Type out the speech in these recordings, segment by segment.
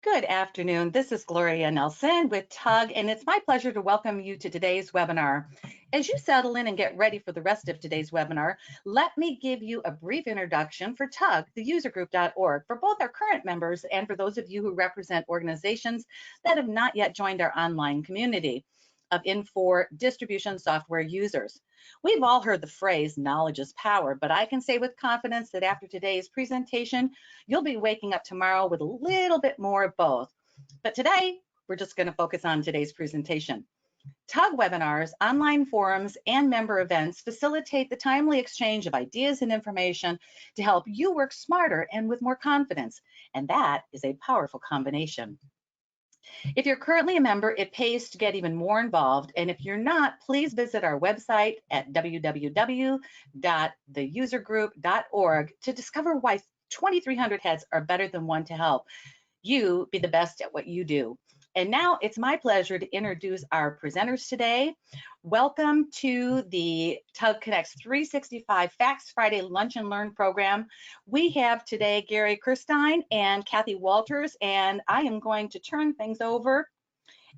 Good afternoon. This is Gloria Nelson with TUG, and it's my pleasure to welcome you to today's webinar. As you settle in and get ready for the rest of today's webinar, let me give you a brief introduction for TUG, the usergroup.org, for both our current members and for those of you who represent organizations that have not yet joined our online community of Infor distribution software users. We've all heard the phrase, knowledge is power, but I can say with confidence that after today's presentation, you'll be waking up tomorrow with a little bit more of both. But today, we're just going to focus on today's presentation. TUG webinars, online forums, and member events facilitate the timely exchange of ideas and information to help you work smarter and with more confidence. And that is a powerful combination. If you're currently a member, it pays to get even more involved. And if you're not, please visit our website at www.theusergroup.org to discover why 2,300 heads are better than one to help you be the best at what you do. And now it's my pleasure to introduce our presenters today. Welcome to the TUG Connects 365 Facts Friday Lunch and Learn program. We have today Gary Kirstein and Kathy Walters, and I am going to turn things over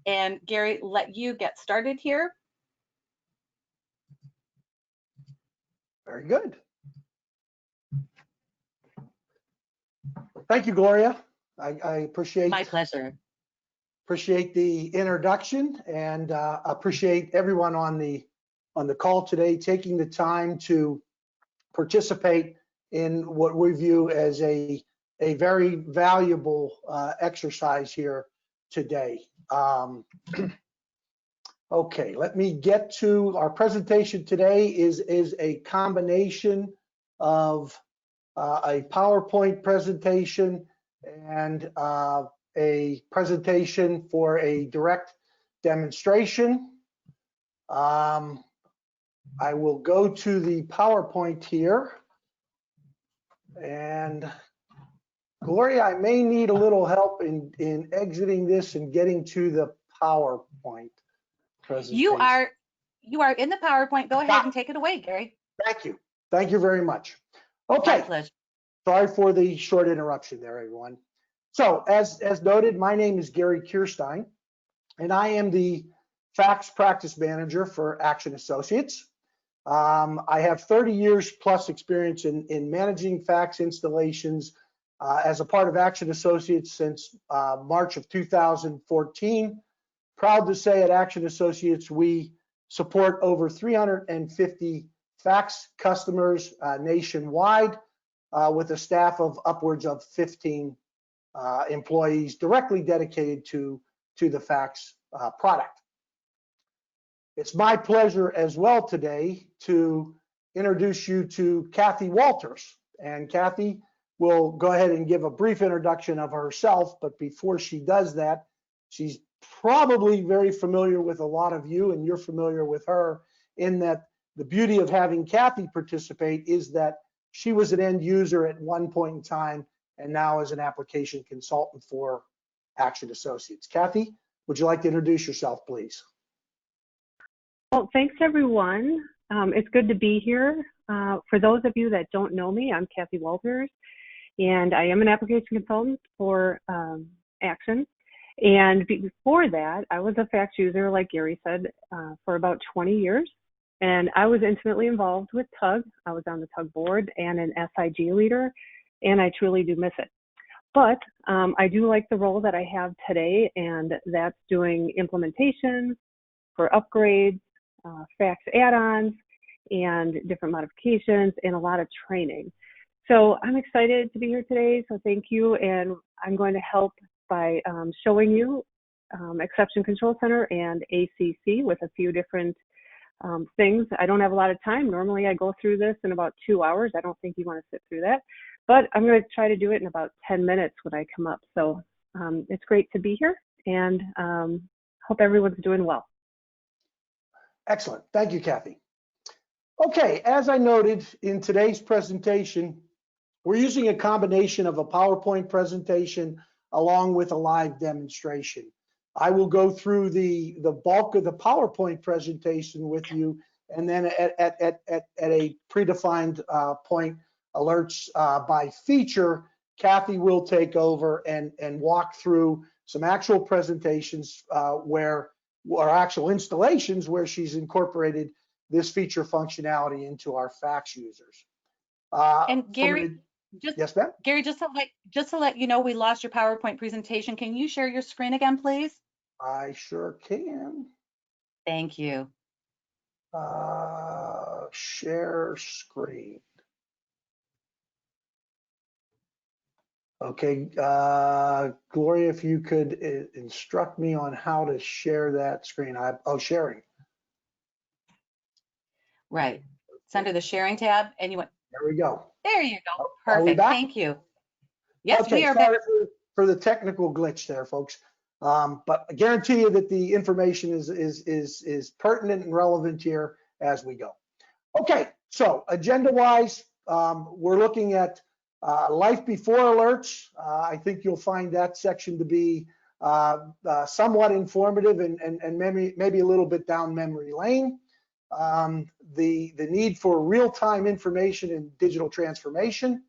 and Gary, let you get started here. Very good. Thank you, Gloria. I appreciate my pleasure. Appreciate the introduction and appreciate everyone on the call today taking the time to participate in what we view as a very valuable exercise here today. Okay, let me get to our presentation today. Is a combination of a PowerPoint presentation and a presentation for a direct demonstration. I will go to the PowerPoint here. And Gloria, I may need a little help in exiting this and getting to the PowerPoint presentation. You are in the PowerPoint. Go ahead and take it away, Gary. Thank you. Thank you very much. Okay. My pleasure. Sorry for the short interruption there, everyone. So as noted, my name is Gary Kirstein, and I am the Fax Practice Manager for Aktion Associates. I have 30 years plus experience in managing fax installations as a part of Aktion Associates since March of 2014. Proud to say at Aktion Associates, we support over 350 fax customers nationwide with a staff of upwards of 15 employees directly dedicated to the fax product. It's my pleasure as well today to introduce you to Kathy Walters. And Kathy will go ahead and give a brief introduction of herself, but before she does that, she's probably very familiar with a lot of you, and you're familiar with her, in that the beauty of having Kathy participate is that she was an end user at one point in time and now is an application consultant for Aktion Associates. Kathy, would you like to introduce yourself, please? Well, thanks everyone. It's good to be here. For those of you that don't know me, I'm Kathy Walters, and I am an application consultant for Aktion. And before that, I was a fax user, like Gary said, for about 20 years. And I was intimately involved with TUG. I was on the TUG board and an SIG leader, and I truly do miss it. But I do like the role that I have today, and that's doing implementations for upgrades, fax add-ons, and different modifications, and a lot of training. So I'm excited to be here today, so thank you. And I'm going to help by showing you Exception Control Center and ACC with a few different things. I don't have a lot of time. Normally I go through this in about 2 hours. I don't think you want to sit through that, but I'm going to try to do it in about 10 minutes when I come up. So it's great to be here, and hope everyone's doing well. Excellent. Thank you, Kathy. Okay, as I noted in today's presentation, we're using a combination of a PowerPoint presentation along with a live demonstration. I will go through the bulk of the PowerPoint presentation with you, and then at a predefined point, alerts by feature, Kathy will take over and walk through some actual presentations or actual installations where she's incorporated this feature functionality into our fax users. And Gary, yes, ma'am. Gary, just to let you know, we lost your PowerPoint presentation. Can you share your screen again, please? I sure can. Thank you. Share screen. Okay, Gloria, if you could instruct me on how to share that screen. Sharing. Right. It's under the sharing tab, and you went. There we go. There you go. Are we Perfect. back? Thank you. Yes, okay, we are back. sorry for the technical glitch there, folks. But I guarantee you that the information is pertinent and relevant here as we go. Okay, so agenda-wise, we're looking at life before alerts. I think you'll find that section to be somewhat informative and maybe a little bit down memory lane. The need for real-time information and digital transformation.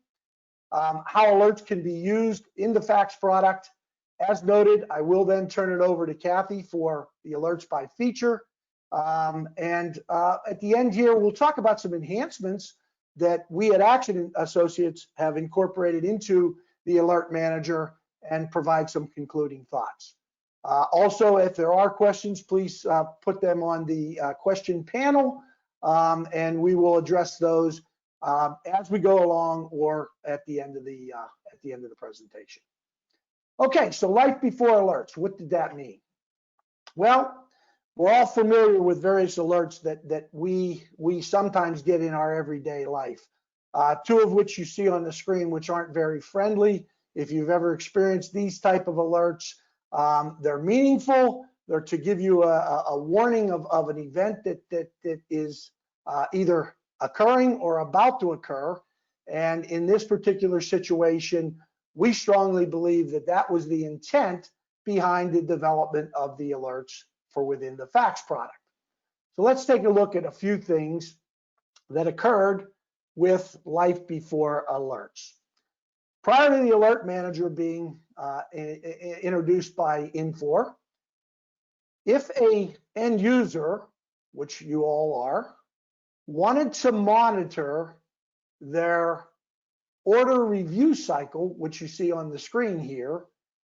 How alerts can be used in the fax product. As noted, I will then turn it over to Kathy for the alerts by feature. At the end here, we'll talk about some enhancements that we at Aktion Associates have incorporated into the Alert Manager and provide some concluding thoughts. Also, if there are questions, please put them on the question panel, and we will address those as we go along or at the end of the presentation. Okay, so life before alerts. What did that mean? Well, we're all familiar with various alerts that we sometimes get in our everyday life. Two of which you see on the screen, which aren't very friendly. If you've ever experienced these type of alerts, they're meaningful. They're to give you a warning of an event that is either occurring or about to occur. And in this particular situation, we strongly believe that was the intent behind the development of the alerts for within the fax product. So let's take a look at a few things that occurred with life before alerts. Prior to the Alert Manager being introduced by Infor, if an end user, which you all are, wanted to monitor their order review cycle, which you see on the screen here,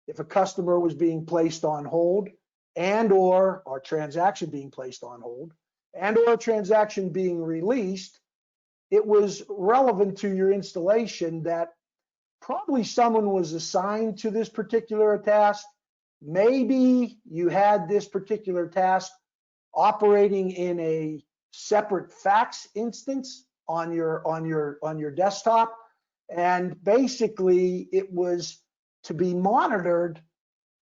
if a customer was being placed on hold or transaction being placed on hold or a transaction being released, it was relevant to your installation that probably someone was assigned to this particular task. Maybe you had this particular task operating in a separate fax instance on your desktop, and basically it was to be monitored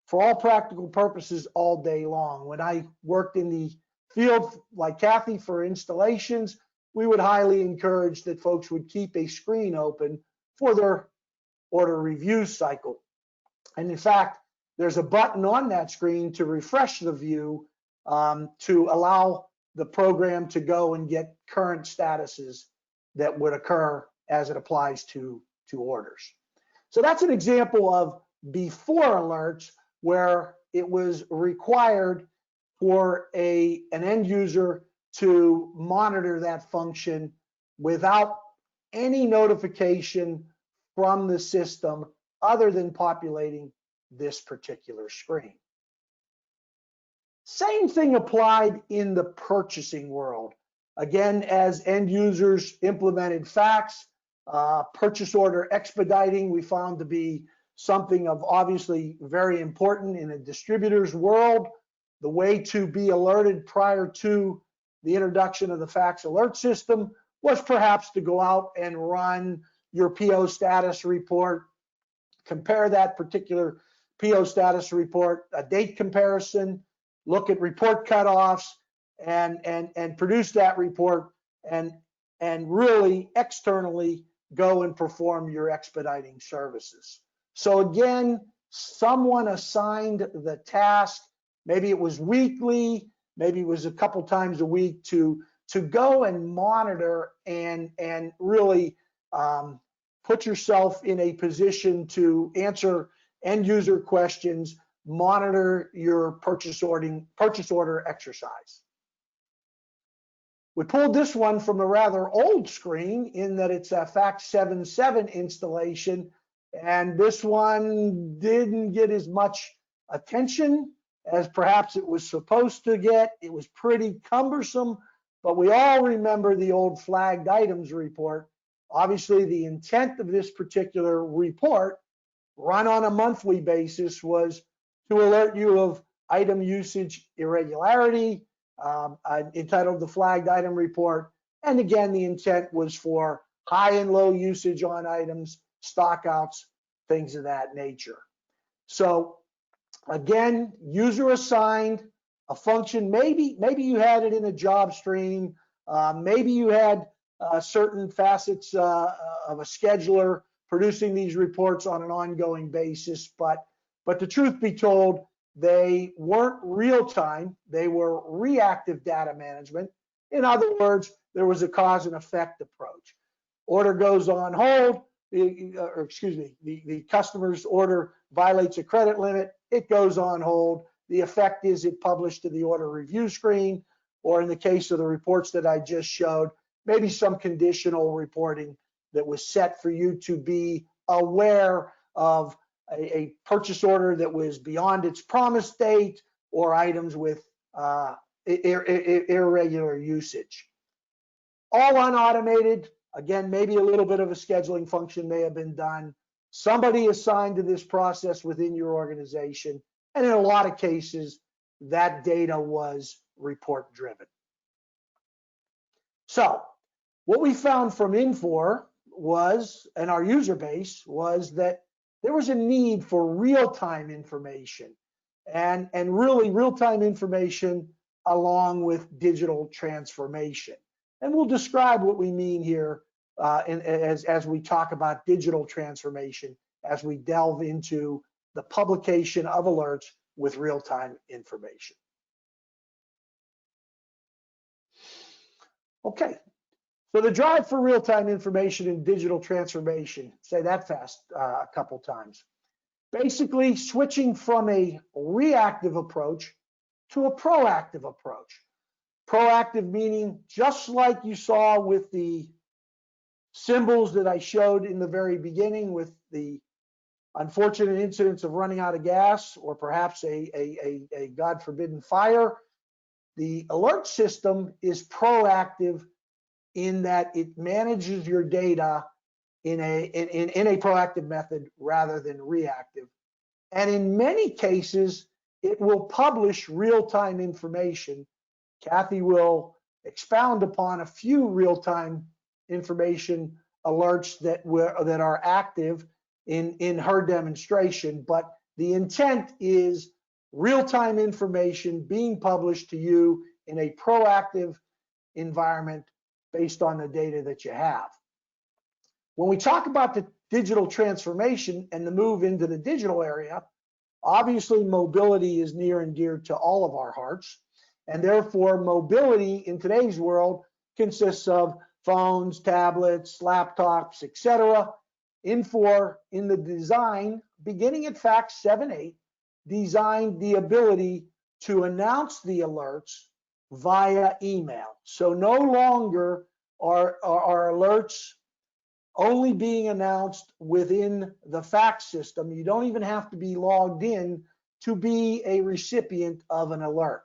for all practical purposes all day long. When I worked in the field like Kathy for installations, we would highly encourage that folks would keep a screen open for their order review cycle. And in fact, there's a button on that screen to refresh the view to allow the program to go and get current statuses that would occur as it applies to orders. So that's an example of before alerts where it was required for an end user to monitor that function without any notification from the system other than populating this particular screen. Same thing applied in the purchasing world. Again, as end users implemented fax, purchase order expediting we found to be something of obviously very important in a distributor's world. The way to be alerted prior to the introduction of the fax alert system was perhaps to go out and run your PO status report, compare that particular PO status report, a date comparison, look at report cutoffs, and produce that report and really externally go and perform your expediting services. So again, someone assigned the task, maybe it was weekly, maybe it was a couple times a week to go and monitor and really put yourself in a position to answer end user questions, monitor your purchase order exercise. We pulled this one from a rather old screen in that it's a FACS 7.7 installation, and this one didn't get as much attention as perhaps it was supposed to get. It was pretty cumbersome, but we all remember the old flagged items report. Obviously, the intent of this particular report, run on a monthly basis, was to alert you of item usage irregularity, entitled the flagged item report. And again, the intent was for high and low usage on items, stockouts, things of that nature. So again, user assigned a function. Maybe you had it in a job stream. Maybe you had certain facets of a scheduler producing these reports on an ongoing basis. But the truth be told, they weren't real time. They were reactive data management. In other words, there was a cause and effect approach. Order goes on hold, the customer's order violates a credit limit, it goes on hold. The effect is it published to the order review screen, or in the case of the reports that I just showed, maybe some conditional reporting that was set for you to be aware of a purchase order that was beyond its promise date, or items with irregular usage. All unautomated. Again, maybe a little bit of a scheduling function may have been done. Somebody assigned to this process within your organization, and in a lot of cases, that data was report driven. So what we found from Infor was, and our user base, was that there was a need for real-time information, and really real-time information along with digital transformation. And we'll describe what we mean here as we talk about digital transformation, as we delve into the publication of alerts with real-time information. Okay, so the drive for real-time information and digital transformation, say that fast a couple times. Basically switching from a reactive approach to a proactive approach. Proactive meaning, just like you saw with the symbols that I showed in the very beginning with the unfortunate incidents of running out of gas, or perhaps a God forbidden fire, the alert system is proactive in that it manages your data in a proactive method rather than reactive. And in many cases, it will publish real-time information. Kathy will expound upon a few real-time information alerts that are active in her demonstration, but the intent is real-time information being published to you in a proactive environment based on the data that you have. When we talk about the digital transformation and the move into the digital area, obviously mobility is near and dear to all of our hearts, and therefore mobility in today's world consists of phones, tablets, laptops, etc. Infor, in the design, beginning at FACS 7.8, designed the ability to announce the alerts via email. So no longer are alerts only being announced within the fax system. You don't even have to be logged in to be a recipient of an alert.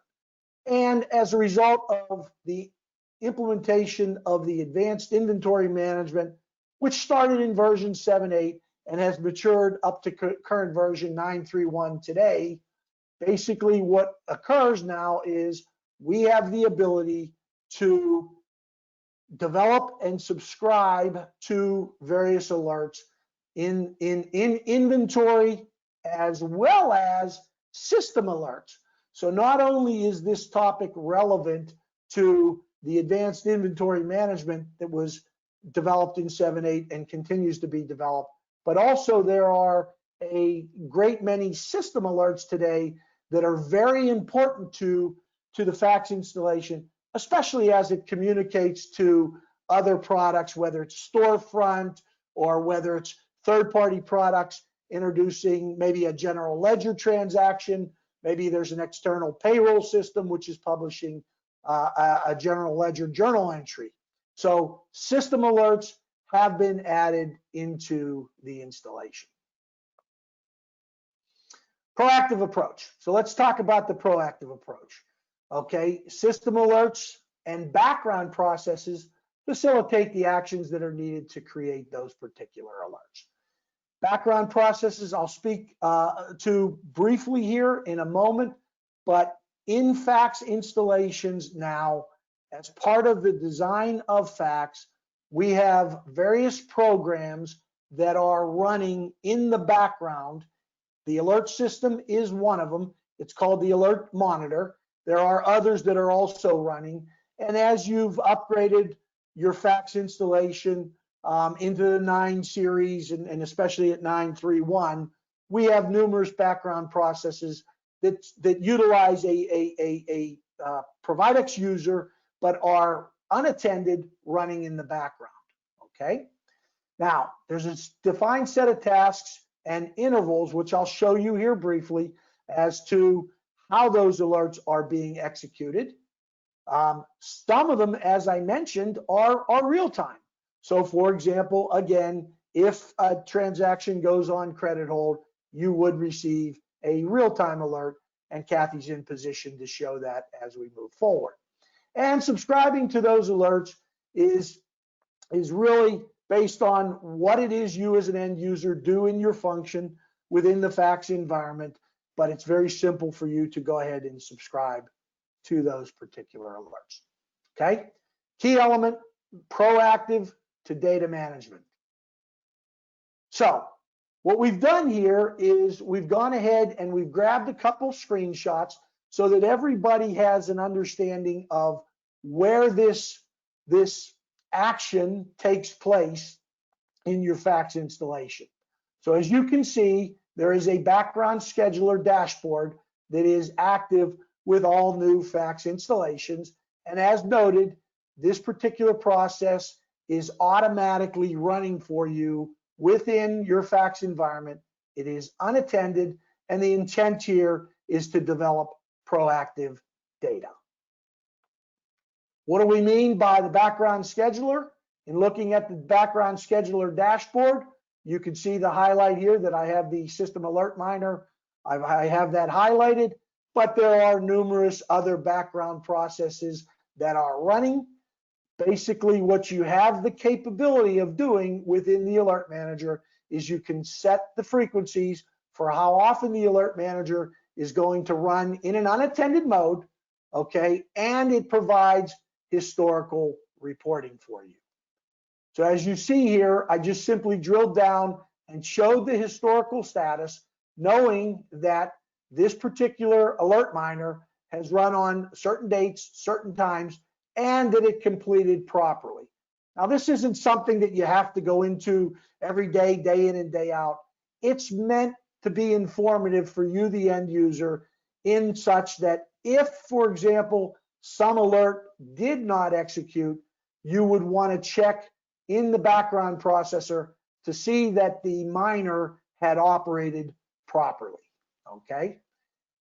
And as a result of the implementation of the advanced inventory management, which started in version 7.8 and has matured up to current version 9.3.1 today, basically what occurs now is we have the ability to develop and subscribe to various alerts in inventory as well as system alerts. So not only is this topic relevant to the advanced inventory management that was developed in 7.8 and continues to be developed, but also there are a great many system alerts today that are very important to the fax installation, especially as it communicates to other products, whether it's storefront or whether it's third-party products introducing maybe a general ledger transaction. Maybe there's an external payroll system which is publishing a general ledger journal entry. So system alerts have been added into the installation. Proactive approach. So let's talk about the proactive approach. Okay, system alerts and background processes facilitate the actions that are needed to create those particular alerts. Background processes I'll speak to briefly here in a moment, but in Fax installations now, as part of the design of Fax, we have various programs that are running in the background. The alert system is one of them. It's called the Alert Monitor. There are others that are also running. And as you've upgraded your Fax installation into the 9 series and especially at 9.3.1, we have numerous background processes that utilize a Providex user but are unattended running in the background. Okay. Now there's a defined set of tasks and intervals, which I'll show you here briefly as to how those alerts are being executed. Some of them, as I mentioned, are real time. So for example, again, if a transaction goes on credit hold, you would receive a real-time alert, and Kathy's in position to show that as we move forward. And subscribing to those alerts is really based on what it is you as an end user do in your function within the Fax environment, but it's very simple for you to go ahead and subscribe to those particular alerts. Okay, key element, proactive to data management. So what we've done here is we've gone ahead and we've grabbed a couple screenshots so that everybody has an understanding of where this action takes place in your Fax installation. So as you can see, there is a background scheduler dashboard that is active with all new Fax installations. And as noted, this particular process is automatically running for you within your Fax environment. It is unattended, and the intent here is to develop proactive data. What do we mean by the background scheduler? In looking at the background scheduler dashboard, you can see the highlight here that I have the system alert miner. I have that highlighted, but there are numerous other background processes that are running. Basically, what you have the capability of doing within the alert manager is you can set the frequencies for how often the alert manager is going to run in an unattended mode, okay, and it provides historical reporting for you. So as you see here, I just simply drilled down and showed the historical status, knowing that this particular alert miner has run on certain dates, certain times, and that it completed properly. Now, this isn't something that you have to go into every day, day in and day out. It's meant to be informative for you, the end user, in such that if, for example, some alert did not execute, you would want to check in the background processor to see that the miner had operated properly, okay?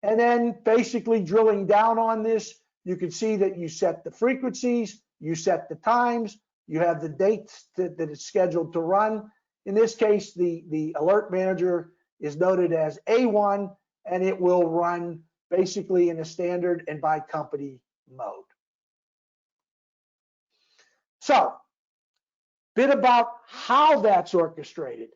And then basically drilling down on this, you can see that you set the frequencies, you set the times, you have the dates that it's scheduled to run. In this case, the alert manager is noted as A1, and it will run basically in a standard and by company mode. So, bit about how that's orchestrated.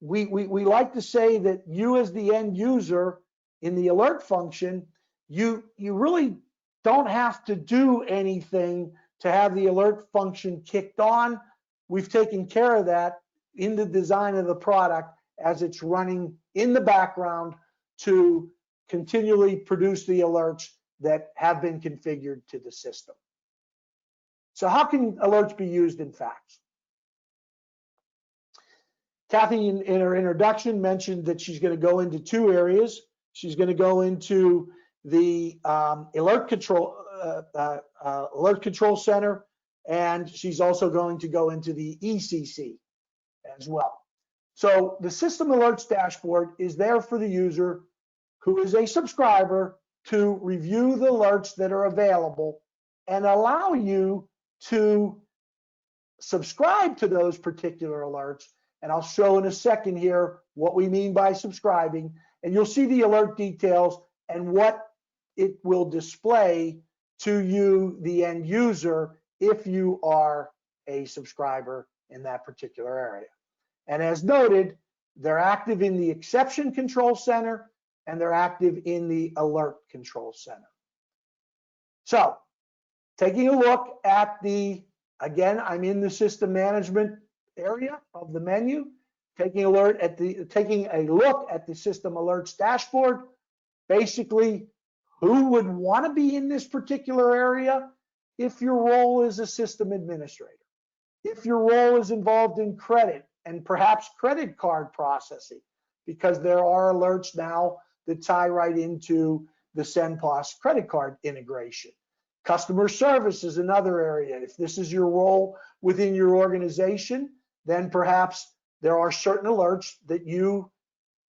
We like to say that you as the end user in the alert function, you really don't have to do anything to have the alert function kicked on. We've taken care of that in the design of the product as it's running in the background to continually produce the alerts that have been configured to the system. So how can alerts be used in Fax? Kathy, in her introduction, mentioned that she's going to go into 2 areas. She's going to go into the alert control center, and she's also going to go into the ECC. as well. So the system alerts dashboard is there for the user who is a subscriber to review the alerts that are available and allow you to subscribe to those particular alerts. And I'll show in a second here what we mean by subscribing, and you'll see the alert details and what it will display to you, the end user, if you are a subscriber in that particular area. And as noted, they're active in the exception control center and they're active in the alert control center. So taking a look at again, I'm in the system management area of the menu, taking a look at the system alerts dashboard. Basically, who would want to be in this particular area? If your role is a system administrator, if your role is involved in credit and perhaps credit card processing, because there are alerts now that tie right into the SendPOS credit card integration. Customer service is another area. If this is your role within your organization, then perhaps there are certain alerts that you,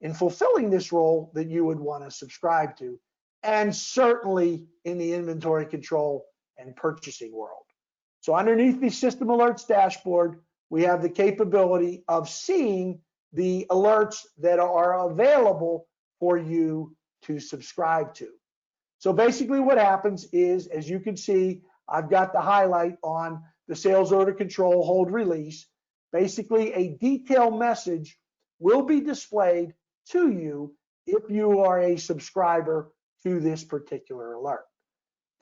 in fulfilling this role, that you would want to subscribe to. And certainly in the inventory control and purchasing world. So underneath the system alerts dashboard, we have the capability of seeing the alerts that are available for you to subscribe to. So basically what happens is, as you can see, I've got the highlight on the sales order control hold release. Basically a detailed message will be displayed to you if you are a subscriber to this particular alert.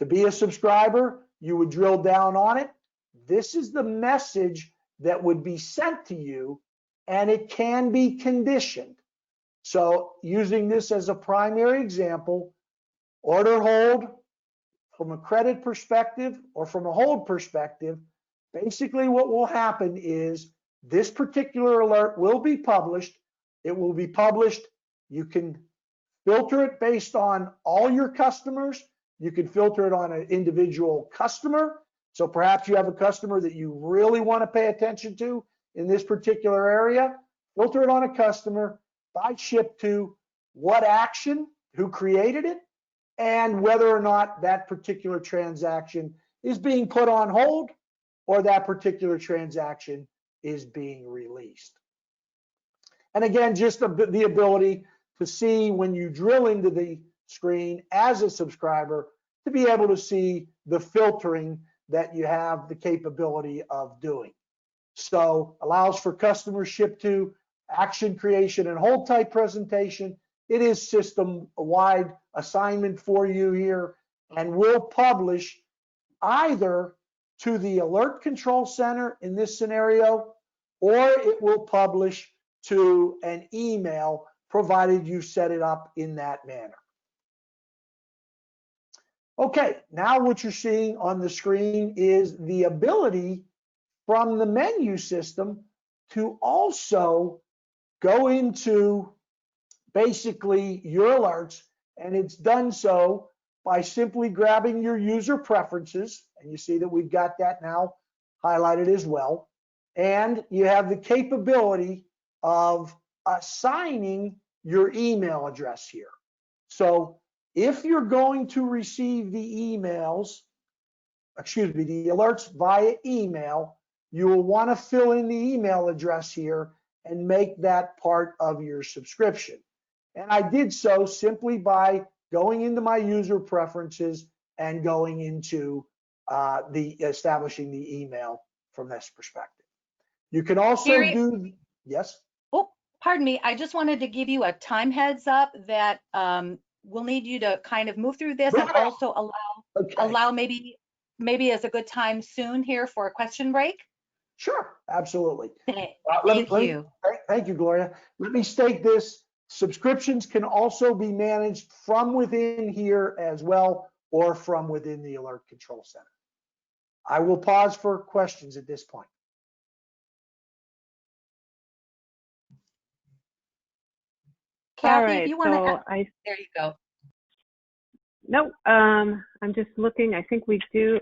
To be a subscriber, you would drill down on it. This is the message that would be sent to you, and it can be conditioned. So using this as a primary example, order hold from a credit perspective or from a hold perspective, basically what will happen is this particular alert will be published. It will be published. You can filter it based on all your customers. You can filter it on an individual customer. So perhaps you have a customer that you really want to pay attention to in this particular area. Filter it on a customer, by ship to, what action, who created it, and whether or not that particular transaction is being put on hold or that particular transaction is being released. And again, just the ability to see when you drill into the screen as a subscriber, to be able to see the filtering that you have the capability of doing. So allows for customer ship to, action creation and hold type presentation. It is system-wide assignment for you here, and will publish either to the alert control center in this scenario, or it will publish to an email, provided you set it up in that manner. Okay, now what you're seeing on the screen is the ability from the menu system to also go into basically your alerts, and it's done so by simply grabbing your user preferences, and you see that we've got that now highlighted as well, and you have the capability of assigning your email address here. So if you're going to receive the emails, the alerts via email, you will want to fill in the email address here and make that part of your subscription. And I did so simply by going into my user preferences and going into establishing the email from this perspective. You can also do, yes? Oh, pardon me. I just wanted to give you a time heads up that we'll need you to kind of move through this and also allow maybe as a good time soon here for a question break. Sure, absolutely. Thank you. Thank you, Gloria. Let me state this. Subscriptions can also be managed from within here as well, or from within the Alert Control Center. I will pause for questions at this point. Kathy, right, if you want so to, there you go. No, I'm just looking. I think we do.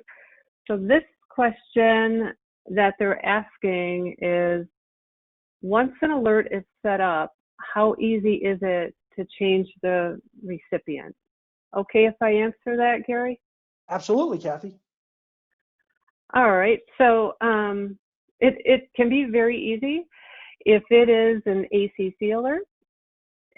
So this question that they're asking is, once an alert is set up, how easy is it to change the recipient? Okay if I answer that, Gary? Absolutely, Kathy. All right, so it can be very easy. If it is an ACC alert,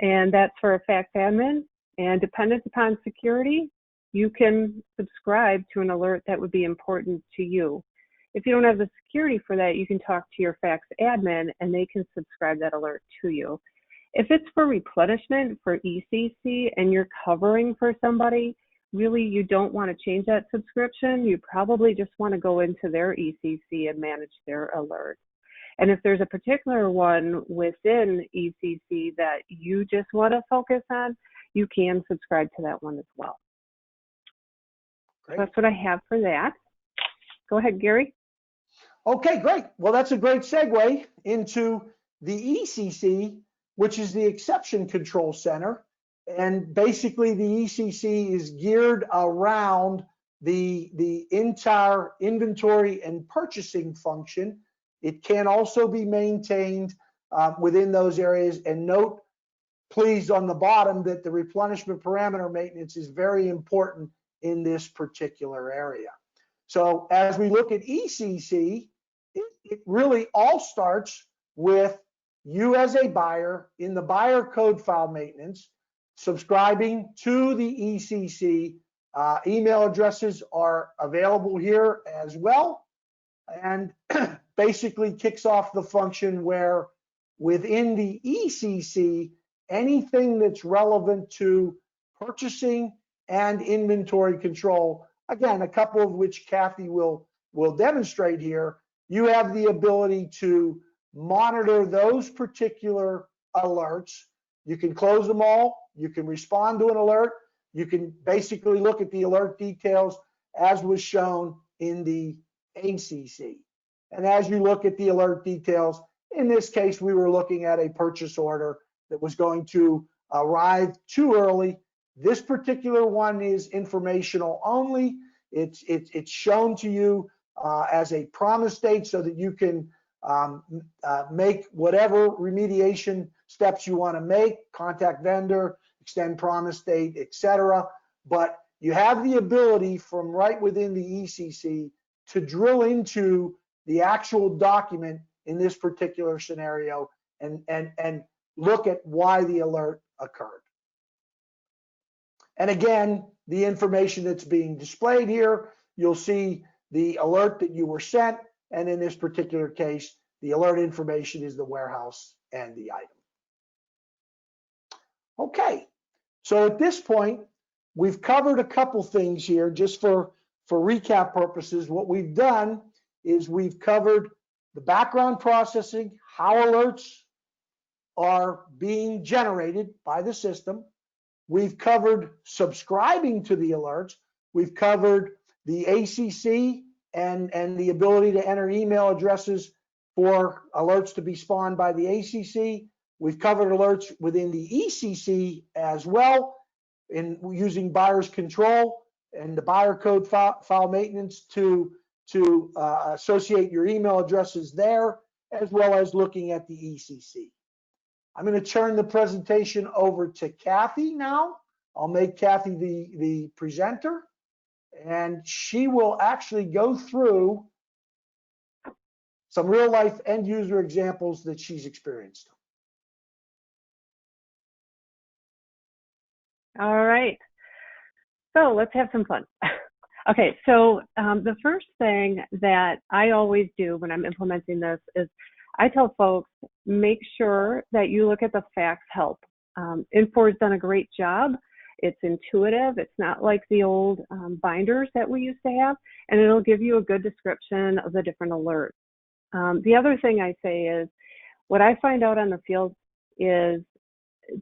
and that's for a fax admin, and dependent upon security, you can subscribe to an alert that would be important to you. If you don't have the security for that, you can talk to your fax admin and they can subscribe that alert to you. If it's for replenishment for ECC and you're covering for somebody, really you don't want to change that subscription. You probably just want to go into their ECC and manage their alert. And if there's a particular one within ECC that you just want to focus on, you can subscribe to that one as well. Great. So that's what I have for that. Go ahead, Gary. Okay, great. Well, that's a great segue into the ECC, which is the Exception Control Center. And basically the ECC is geared around the entire inventory and purchasing function. It can also be maintained within those areas. And note, please, on the bottom that the replenishment parameter maintenance is very important in this particular area. So as we look at ECC, it really all starts with you as a buyer in the buyer code file maintenance, subscribing to the ECC. Email addresses are available here as well, and basically kicks off the function where within the ECC, anything that's relevant to purchasing and inventory control, again, a couple of which Kathy will demonstrate here, you have the ability to monitor those particular alerts. You can close them all. You can respond to an alert. You can basically look at the alert details as was shown in the ACC. And as you look at the alert details, in this case, we were looking at a purchase order that was going to arrive too early. This particular one is informational only. It's shown to you as a promise date so that you can make whatever remediation steps you want to make, contact vendor, extend promise date, etc. But you have the ability from right within the ECC to drill into the actual document in this particular scenario and look at why the alert occurred. And again, the information that's being displayed here, you'll see the alert that you were sent, and in this particular case, the alert information is the warehouse and the item. Okay, so at this point, we've covered a couple things here just for recap purposes. What we've done is we've covered the background processing, how alerts are being generated by the system. We've covered subscribing to the alerts. We've covered the ACC and the ability to enter email addresses for alerts to be spawned by the ACC. We've covered alerts within the ECC as well in using buyer's control and the buyer code file maintenance to associate your email addresses there, as well as looking at the ECC. I'm going to turn the presentation over to Kathy now. I'll make Kathy the presenter, and she will actually go through some real life end user examples that she's experienced. All right, so let's have some fun. Okay, so the first thing that I always do when I'm implementing this is I tell folks, make sure that you look at the fax help. Infor has done a great job. It's intuitive. It's not like the old binders that we used to have, and it'll give you a good description of the different alerts. The other thing I say is, what I find out on the field is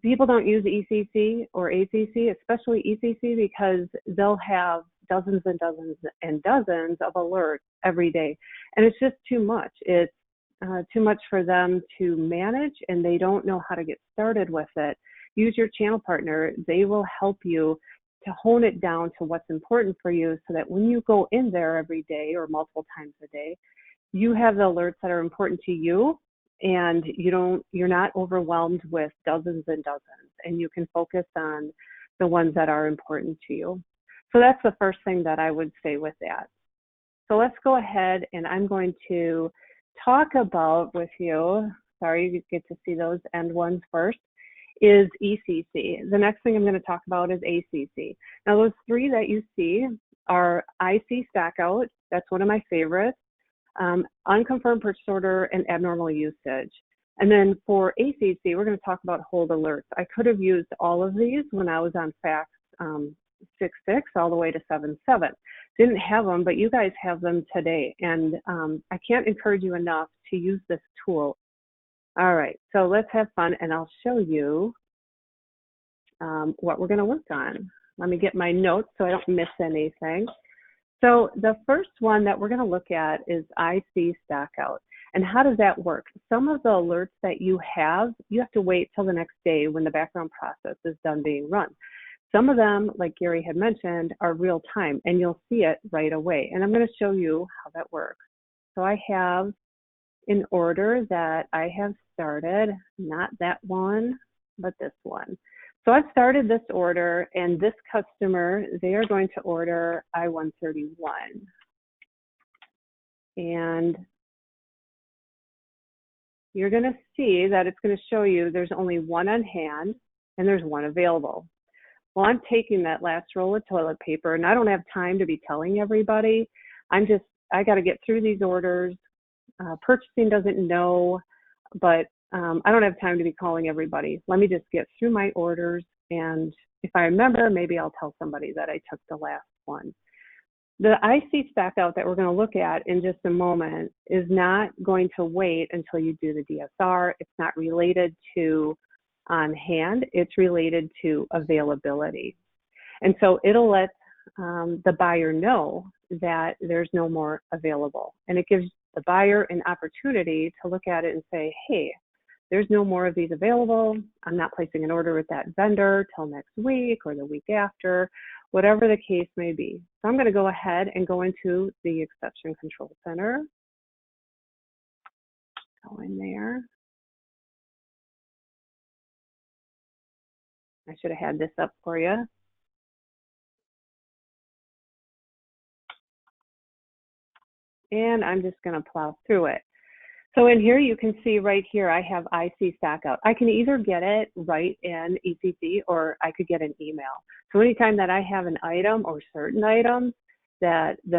people don't use ECC or ACC, especially ECC, because they'll have dozens and dozens and dozens of alerts every day, and it's just too much. It's too much for them to manage, and they don't know how to get started with it. Use your channel partner. They will help you to hone it down to what's important for you, so that when you go in there every day or multiple times a day, you have the alerts that are important to you, and you're not overwhelmed with dozens and dozens, and you can focus on the ones that are important to you. So that's the first thing that I would say with that. So let's go ahead, and I'm going to talk about with you, sorry, you get to see those end ones first, is ECC. The next thing I'm going to talk about is ACC. Now those three that you see are IC stackout, that's one of my favorites, unconfirmed purchase order, and abnormal usage. And then for ACC, we're going to talk about hold alerts. I could have used all of these when I was on fax 6.6 all the way to 7.7. Didn't have them, but you guys have them today. And I can't encourage you enough to use this tool. All right, so let's have fun, and I'll show you what we're going to work on. Let me get my notes so I don't miss anything. So the first one that we're going to look at is IC stackout. And how does that work? Some of the alerts that you have to wait till the next day when the background process is done being run. Some of them, like Gary had mentioned, are real time, and you'll see it right away. And I'm going to show you how that works. So I have an order that I have started, not that one, but this one. So I've started this order, and this customer, they are going to order I-131. And you're going to see that it's going to show you there's only one on hand and there's one available. Well, I'm taking that last roll of toilet paper, and I don't have time to be telling everybody. I got to get through these orders. Purchasing doesn't know, but I don't have time to be calling everybody. Let me just get through my orders, and if I remember, maybe I'll tell somebody that I took the last one. The IC stackout that we're going to look at in just a moment is not going to wait until you do the DSR. It's not related to on hand. It's related to availability. And so it'll let the buyer know that there's no more available. And it gives the buyer an opportunity to look at it and say, hey, there's no more of these available. I'm not placing an order with that vendor till next week or the week after, whatever the case may be. So I'm going to go ahead and go into the exception control center. Go in there. I should have had this up for you. And I'm just going to plow through it. So in here, you can see right here, I have IC stackout. I can either get it right in ECC or I could get an email. So anytime that I have an item or certain items that the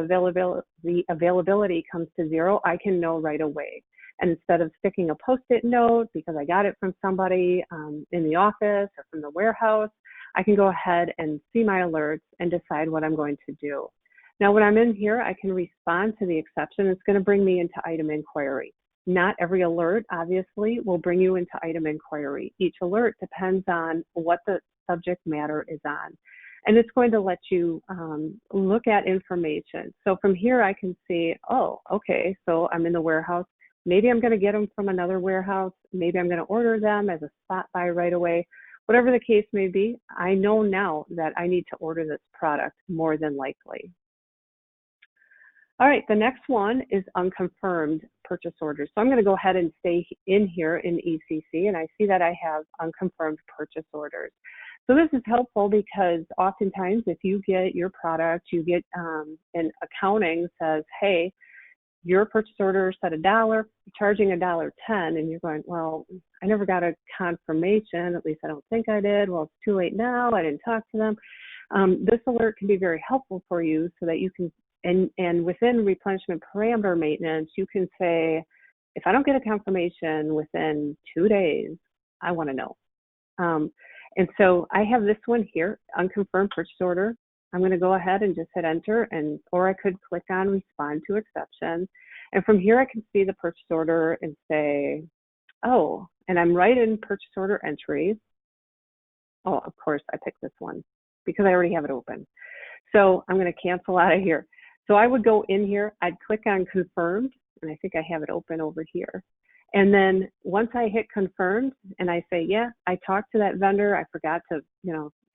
availability comes to 0, I can know right away. And instead of sticking a Post-it note because I got it from somebody in the office or from the warehouse, I can go ahead and see my alerts and decide what I'm going to do. Now, when I'm in here, I can respond to the exception. It's going to bring me into item inquiry. Not every alert, obviously, will bring you into item inquiry. Each alert depends on what the subject matter is on. And it's going to let you look at information. So from here, I can see, oh, okay, so I'm in the warehouse. Maybe I'm going to get them from another warehouse. Maybe I'm going to order them as a spot buy right away. Whatever the case may be, I know now that I need to order this product more than likely. All right, the next one is unconfirmed purchase orders. So I'm going to go ahead and stay in here in ECC, and I see that I have unconfirmed purchase orders. So this is helpful because oftentimes if you get your product, you get an accounting says, hey, your purchase order said $1, you're charging $1.10, and you're going, well, I never got a confirmation, at least I don't think I did. Well, it's too late now, I didn't talk to them. This alert can be very helpful for you so that you can, and within replenishment parameter maintenance, you can say, if I don't get a confirmation within 2 days, I want to know. And so I have this one here, unconfirmed purchase order. I'm going to go ahead and just hit enter, or I could click on respond to exception. And from here, I can see the purchase order and say, oh, and I'm right in purchase order entries. Oh, of course, I picked this one because I already have it open. So I'm going to cancel out of here. So I would go in here, I'd click on confirmed, and I think I have it open over here. And then once I hit confirmed and I say, yeah, I talked to that vendor, I forgot to,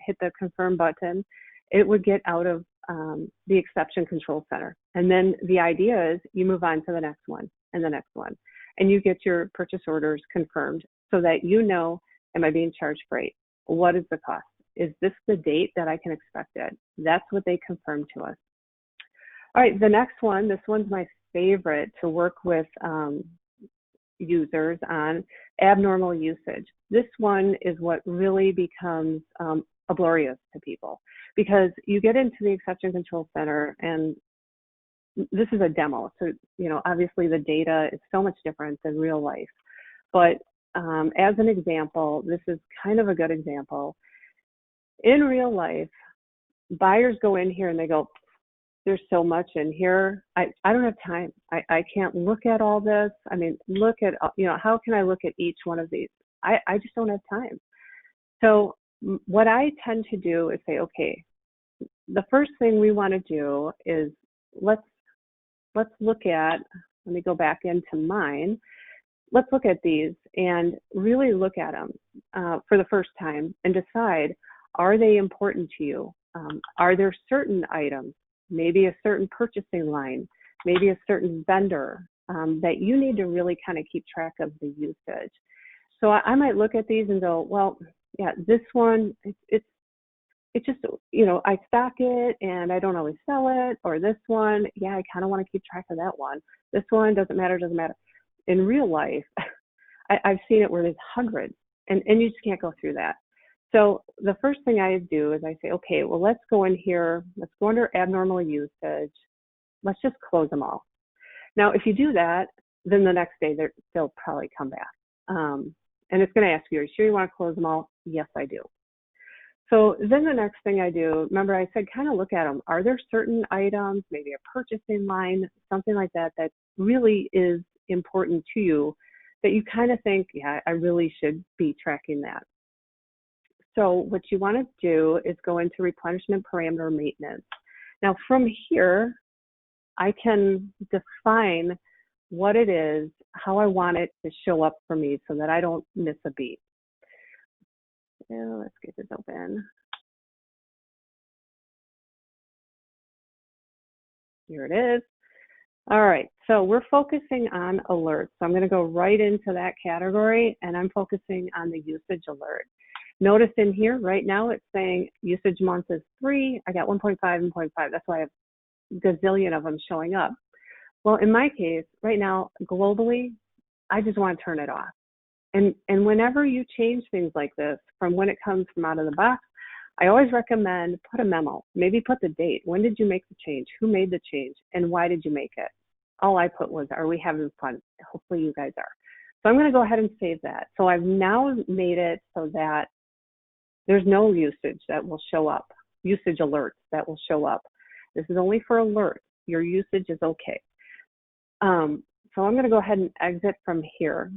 hit the confirm button, it would get out of the exception control center. And then the idea is you move on to the next one and the next one. and you get your purchase orders confirmed so that you know, am I being charged freight? What is the cost? Is this the date that I can expect it? That's what they confirm to us. All right, the next one, this one's my favorite to work with users on, abnormal usage. This one is what really becomes oblivious to people, because you get into the exception control center, and this is a demo. So, you know, obviously the data is so much different than real life. But as an example, this is kind of a good example. In real life, buyers go in here and they go, there's so much in here. I don't have time. I can't look at all this. I mean, look at, you know, how can I look at each one of these? I just don't have time. So what I tend to do is say, okay, the first thing we want to do is let's look at, let me go back into mine. Let's look at these and really look at them for the first time and decide, are they important to you? Are there certain items, maybe a certain purchasing line, maybe a certain vendor that you need to really kind of keep track of the usage? So I might look at these and go, well, yeah, this one, it's just, you know, I stock it and I don't always sell it. Or this one, yeah, I kind of want to keep track of that one. This one doesn't matter. In real life, I've seen it where there's hundreds and you just can't go through that. So the first thing I do is I say, okay, well, let's go in here. Let's go under abnormal usage. Let's just close them all. Now, if you do that, then the next day they'll probably come back. And it's going to ask you, are you sure you want to close them all? Yes, I do. So then the next thing I do, remember I said kind of look at them. Are there certain items, maybe a purchasing line, something like that, that really is important to you that you kind of think, yeah, I really should be tracking that. So what you want to do is go into replenishment parameter maintenance. Now from here, I can define what it is, how I want it to show up for me so that I don't miss a beat. Let's get this open. Here it is. All right, so we're focusing on alerts. So I'm going to go right into that category, and I'm focusing on the usage alert. Notice in here right now it's saying usage month is 3. I got 1.5 and 0.5. That's why I have a gazillion of them showing up. Well, in my case, right now, globally, I just want to turn it off. And whenever you change things like this, from when it comes from out of the box, I always recommend put a memo. Maybe put the date. When did you make the change? Who made the change? And why did you make it? All I put was, are we having fun? Hopefully you guys are. So I'm going to go ahead and save that. So I've now made it so that there's no usage that will show up, usage alerts that will show up. This is only for alerts. Your usage is okay. So I'm going to go ahead and exit from here.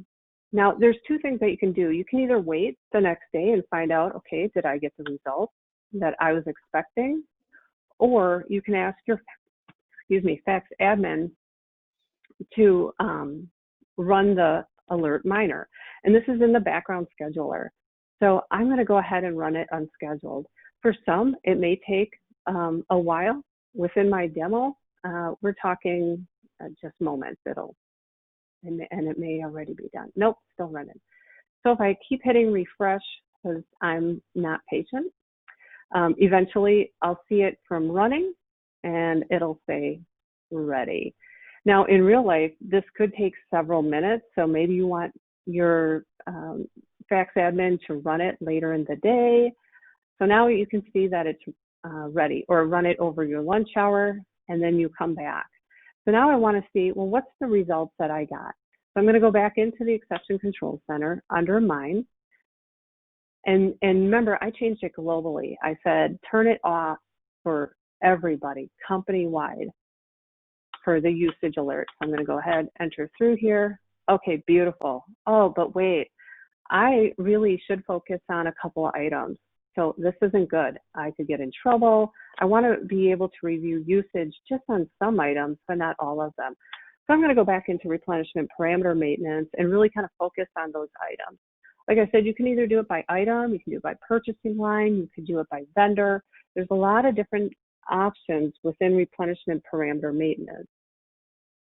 Now, there's two things that you can do. You can either wait the next day and find out, okay, did I get the results that I was expecting? Or you can ask your, fax admin to run the alert miner. And this is in the background scheduler. So I'm going to go ahead and run it unscheduled. For some, it may take a while. Within my demo, we're talking just moments. And it may already be done. Nope, still running. So if I keep hitting refresh, because I'm not patient, eventually I'll see it from running and it'll say ready. Now in real life, this could take several minutes. So maybe you want your fax admin to run it later in the day. So now you can see that it's ready, or run it over your lunch hour and then you come back. So now I want to see, well, what's the results that I got? So I'm going to go back into the Exception Control Center under mine. And remember, I changed it globally. I said, turn it off for everybody, company-wide, for the usage alert. So I'm going to go ahead, enter through here. Okay, beautiful. Oh, but wait, I really should focus on a couple of items. So this isn't good. I could get in trouble. I want to be able to review usage just on some items, but not all of them. So I'm going to go back into replenishment parameter maintenance and really kind of focus on those items. Like I said, you can either do it by item, you can do it by purchasing line, you can do it by vendor. There's a lot of different options within replenishment parameter maintenance.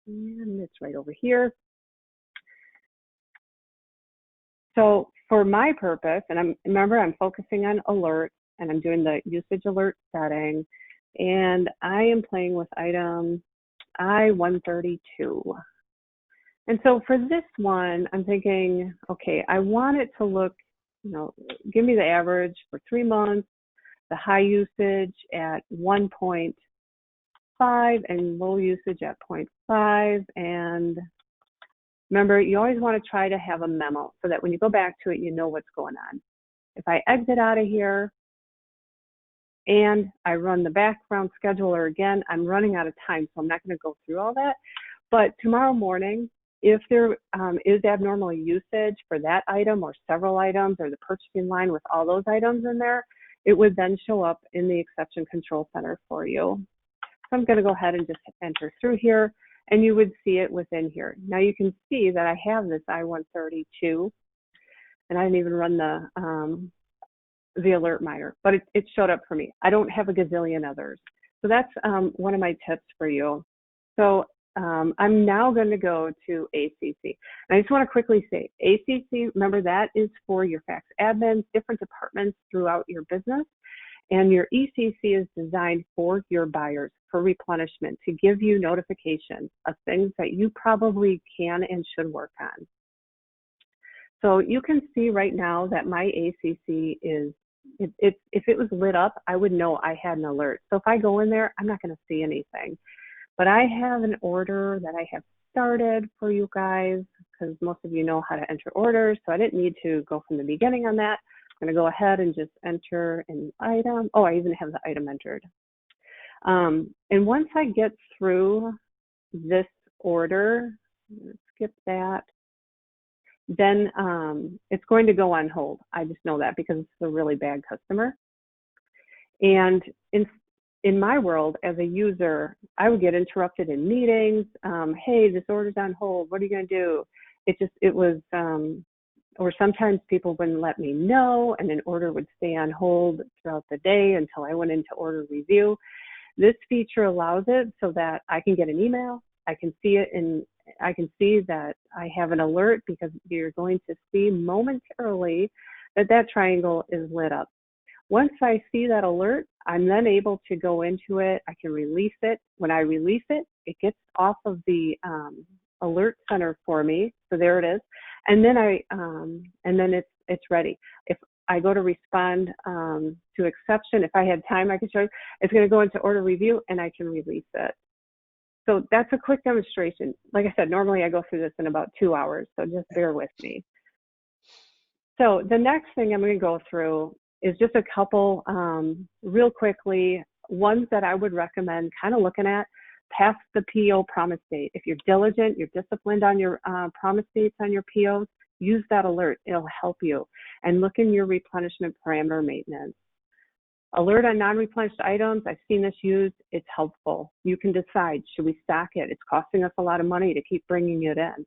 And it's right over here. So for my purpose, and remember I'm focusing on alerts, and I'm doing the usage alert setting, and I am playing with item I-132. And so for this one, I'm thinking, okay, I want it to look, give me the average for 3 months, the high usage at 1.5 and low usage at 0.5. And remember, you always want to try to have a memo so that when you go back to it, you know what's going on. If I exit out of here and I run the background scheduler again, I'm running out of time, so I'm not going to go through all that. But tomorrow morning, if there is abnormal usage for that item or several items or the purchasing line with all those items in there, it would then show up in the exception control center for you. So I'm going to go ahead and just enter through here, and you would see it within here. Now you can see that I have this I-132, and I didn't even run the alert miner, but it showed up for me. I don't have a gazillion others. So that's one of my tips for you. So I'm now going to go to ACC. And I just want to quickly say, ACC, remember that is for your fax admins, different departments throughout your business. And your ECC is designed for your buyers, for replenishment, to give you notifications of things that you probably can and should work on. So you can see right now that my ACC is, if it was lit up, I would know I had an alert. So if I go in there, I'm not going to see anything. But I have an order that I have started for you guys, because most of you know how to enter orders. So I didn't need to go from the beginning on that. I'm going to go ahead and just enter an item. Oh, I even have the item entered. And once I get through this order, let's skip that, then it's going to go on hold. I just know that because it's a really bad customer. And in my world, as a user, I would get interrupted in meetings. Hey, this order's on hold. What are you going to do? It was, or sometimes people wouldn't let me know, and an order would stay on hold throughout the day until I went into order review. This feature allows it so that I can get an email. I can see it, and I can see that I have an alert, because you're going to see momentarily that triangle is lit up. Once I see that alert, I'm then able to go into it. I can release it. When I release it, it gets off of the alert center for me. So there it is. And then it's ready. If I go to respond to exception, if I had time, I can show you, it's going to go into order review and I can release it. So that's a quick demonstration. Like I said, normally I go through this in about 2 hours, so just bear with me. So the next thing I'm going to go through is just a couple real quickly, ones that I would recommend kind of looking at past the PO promise date. If you're diligent, you're disciplined on your promise dates on your POs, use that alert. It'll help you. And look in your replenishment parameter maintenance. Alert on non-replenished items, I've seen this used, it's helpful. You can decide, should we stock it? It's costing us a lot of money to keep bringing it in.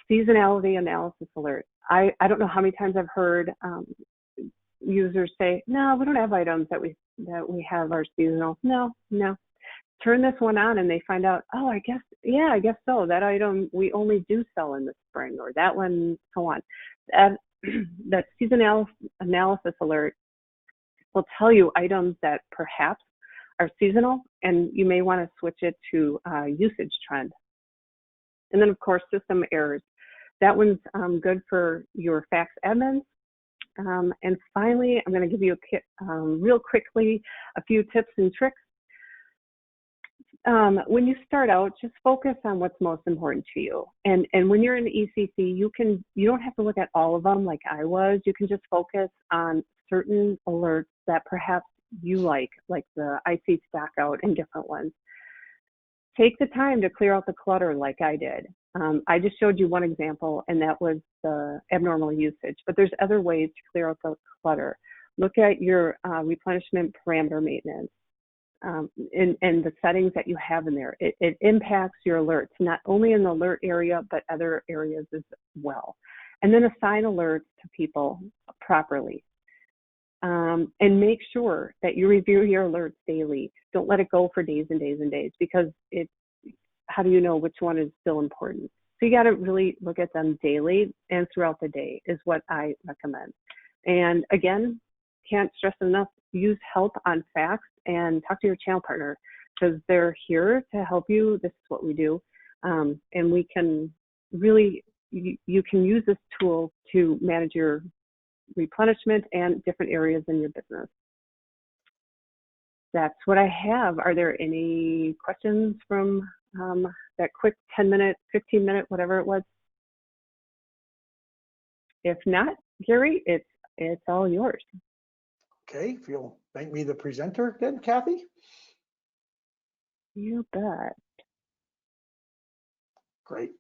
Seasonality analysis alert. I don't know how many times I've heard users say, no, we don't have items that we have are seasonal. No. Turn this one on and they find out, oh, I guess so. That item we only do sell in the spring, or that one, so on. That seasonal analysis alert will tell you items that perhaps are seasonal, and you may want to switch it to usage trend. And then, of course, system errors. That one's good for your fax admins. And finally, I'm going to give you real quickly a few tips and tricks. When you start out, just focus on what's most important to you. And when you're in ECC, you don't have to look at all of them like I was. You can just focus on certain alerts that perhaps you like the IC stock out and different ones. Take the time to clear out the clutter like I did. I just showed you one example, and that was the abnormal usage, but there's other ways to clear out the clutter. Look at your replenishment parameter maintenance and the settings that you have in there. It impacts your alerts, not only in the alert area, but other areas as well. And then assign alerts to people properly. And make sure that you review your alerts daily. Don't let it go for days and days and days, because how do you know which one is still important? So you got to really look at them daily and throughout the day is what I recommend. And again, can't stress enough, use help on Fax and talk to your channel partner because they're here to help you. This is what we do. And we can really, you can use this tool to manage your replenishment and different areas in your business. That's what I have. Are there any questions from that quick 10-minute, 15-minute, whatever it was? If not, Gary, it's all yours. Okay, if you'll make me the presenter then, Kathy. You bet. Great,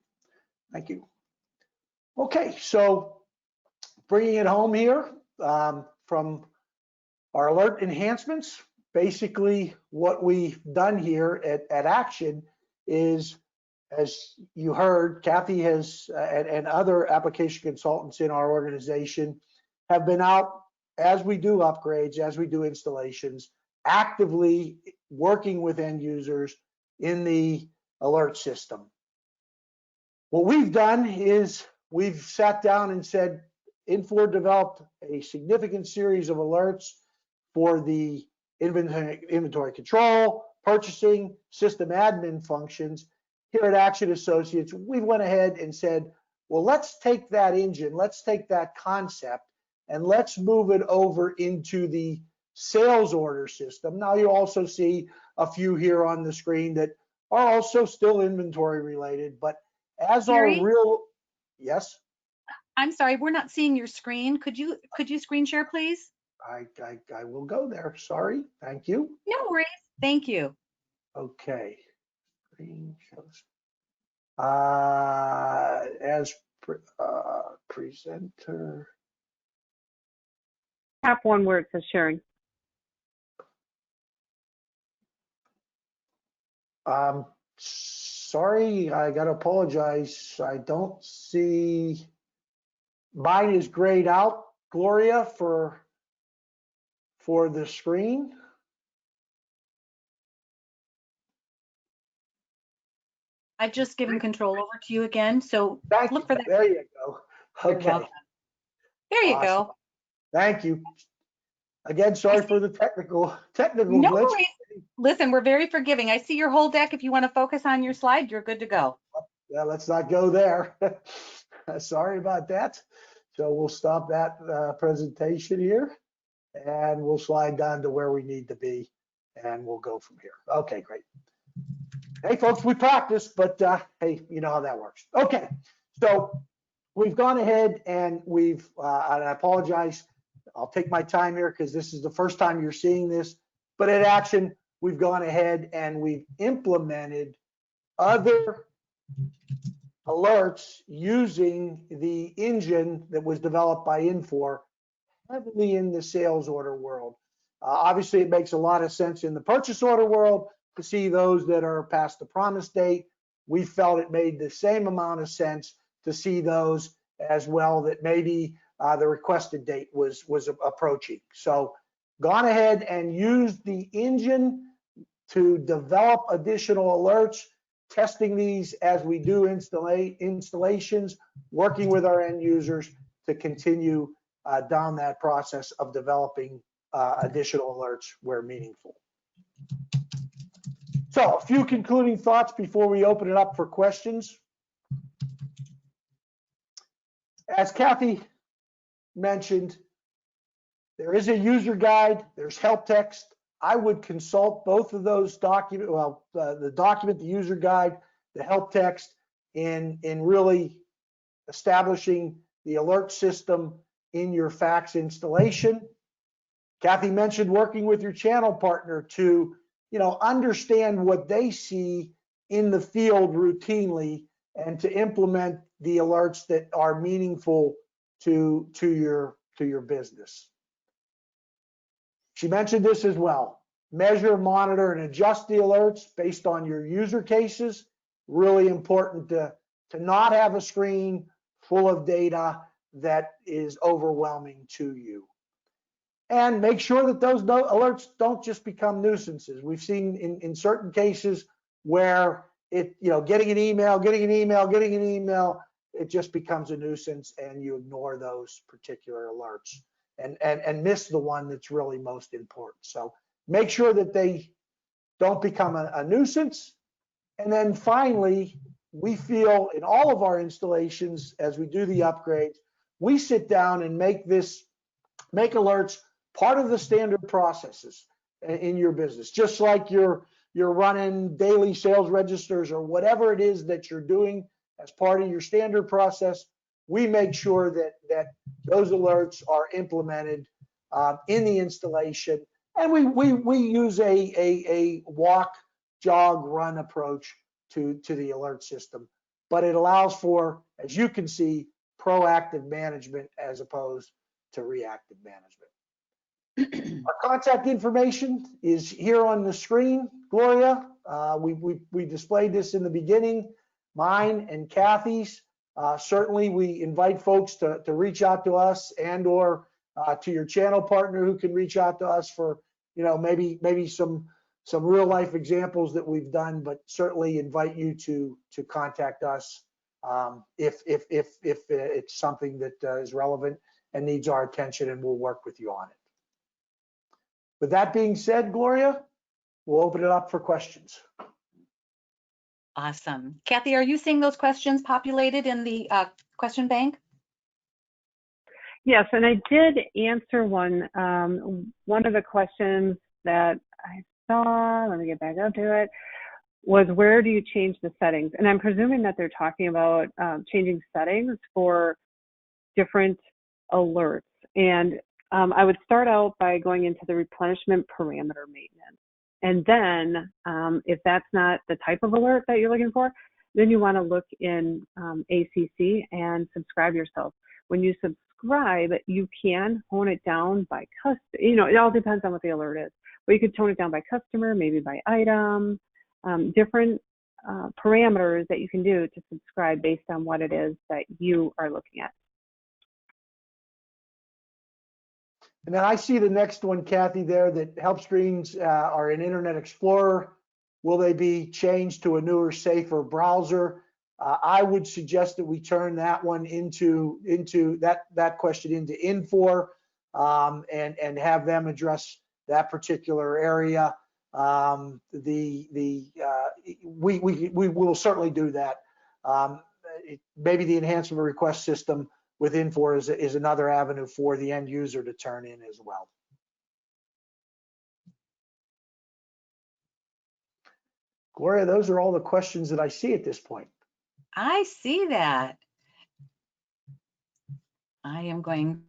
thank you. Okay, so bringing it home here from our alert enhancements, basically what we've done here at Aktion is, as you heard, Kathy has and other application consultants in our organization have been out as we do upgrades, as we do installations, actively working with end users in the alert system. What we've done is we've sat down and said, Infor developed a significant series of alerts for the inventory control, purchasing, system admin functions. Here at Aktion Associates, we went ahead and said, well, let's take that engine, let's take that concept, and let's move it over into the sales order system. Now you also see a few here on the screen that are also still inventory related, but as Gary? our real, yes? I'm sorry, we're not seeing your screen. Could you screen share, please? I will go there, sorry, thank you. No worries, thank you. Okay, screen shows. As presenter. Tap one where it says sharing. Sorry, I gotta apologize. I don't see, mine is grayed out, Gloria, for the screen. I've just given control over to you again, so Thank look you. for that. There you go. You're Okay. welcome. There you Awesome. go. Thank you. Again, sorry for the technical No glitch. worries. Listen, we're very forgiving. I see your whole deck. If you want to focus on your slide, you're good to go. Yeah, let's not go there. Sorry about that. So we'll stop that presentation here and we'll slide down to where we need to be and we'll go from here. Okay, great. Hey folks, we practiced, but hey, you know how that works. Okay, so we've gone ahead and we've, and I apologize, I'll take my time here because this is the first time you're seeing this, but at Aktion, we've gone ahead and we've implemented other alerts using the engine that was developed by Infor heavily in the sales order world. Obviously, it makes a lot of sense in the purchase order world to see those that are past the promise date. We felt it made the same amount of sense to see those as well that maybe the requested date was approaching. So gone ahead and used the engine to develop additional alerts, testing these as we do installations, working with our end users to continue down that process of developing additional alerts where meaningful. So a few concluding thoughts before we open it up for questions. As Kathy mentioned, there is a user guide, there's help text. I would consult both of those documents, well, the document, the user guide, the help text in really establishing the alert system in your fax installation. Kathy mentioned working with your channel partner to, understand what they see in the field routinely and to implement the alerts that are meaningful to your business. She mentioned this as well. Measure, monitor, and adjust the alerts based on your user cases. Really important to not have a screen full of data that is overwhelming to you. And make sure that those alerts don't just become nuisances. We've seen in certain cases where getting an email, it just becomes a nuisance, and you ignore those particular alerts and miss the one that's really most important. So make sure that they don't become a nuisance. And then finally, we feel in all of our installations, as we do the upgrades, we sit down and make alerts part of the standard processes in your business. Just like you're running daily sales registers or whatever it is that you're doing as part of your standard process, we make sure that those alerts are implemented in the installation. And we use a walk, jog, run approach to the alert system. But it allows for, as you can see, proactive management as opposed to reactive management. Our contact information is here on the screen, Gloria. We displayed this in the beginning, mine and Kathy's. Certainly, we invite folks to reach out to us and or to your channel partner who can reach out to us for maybe some real life examples that we've done, but certainly invite you to contact us if it's something that is relevant and needs our attention, and we'll work with you on it. With that being said, Gloria, we'll open it up for questions. Awesome. Kathy, are you seeing those questions populated in the question bank? Yes, and I did answer one. One of the questions that I saw, let me get back up to it, was where do you change the settings? And I'm presuming that they're talking about changing settings for different alerts. And I would start out by going into the replenishment parameter maintenance. And then if that's not the type of alert that you're looking for, then you want to look in ACC and subscribe yourself. When you subscribe, you can hone it down by customer. It all depends on what the alert is. But you could tone it down by customer, maybe by item, different parameters that you can do to subscribe based on what it is that you are looking at. And then I see the next one, Kathy, there, that help screens are in Internet Explorer. Will they be changed to a newer, safer browser? I would suggest that we turn that one into that question into Infor and have them address that particular area. We will certainly do that. Maybe the enhancement request system with Infor is another avenue for the end user to turn in as well. Gloria, those are all the questions that I see at this point. I see that. I am going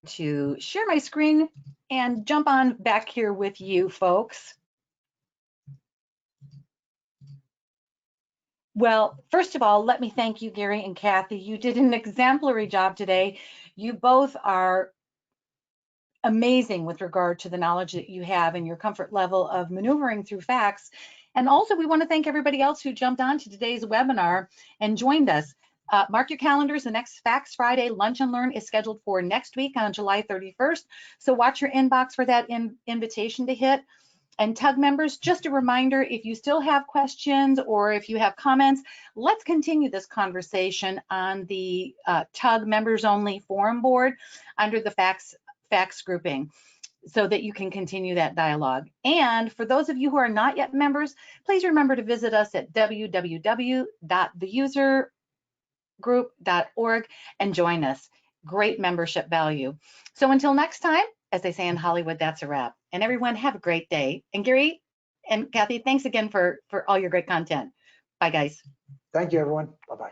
to share my screen and jump on back here with you folks. Well, first of all, let me thank you, Gary and Kathy. You did an exemplary job today. You both are amazing with regard to the knowledge that you have and your comfort level of maneuvering through fax. And also, we want to thank everybody else who jumped on to today's webinar and joined us. Mark your calendars. The next Fax Friday Lunch and Learn is scheduled for next week on July 31st. So watch your inbox for that invitation to hit. And TUG members, just a reminder, if you still have questions or if you have comments, let's continue this conversation on the TUG members only forum board under the fax grouping so that you can continue that dialogue. And for those of you who are not yet members, please remember to visit us at www.theusergroup.org and join us. Great membership value. So until next time, as they say in Hollywood, that's a wrap. And everyone have a great day. And Gary and Kathy, thanks again for all your great content. Bye, guys. Thank you, everyone. Bye-bye.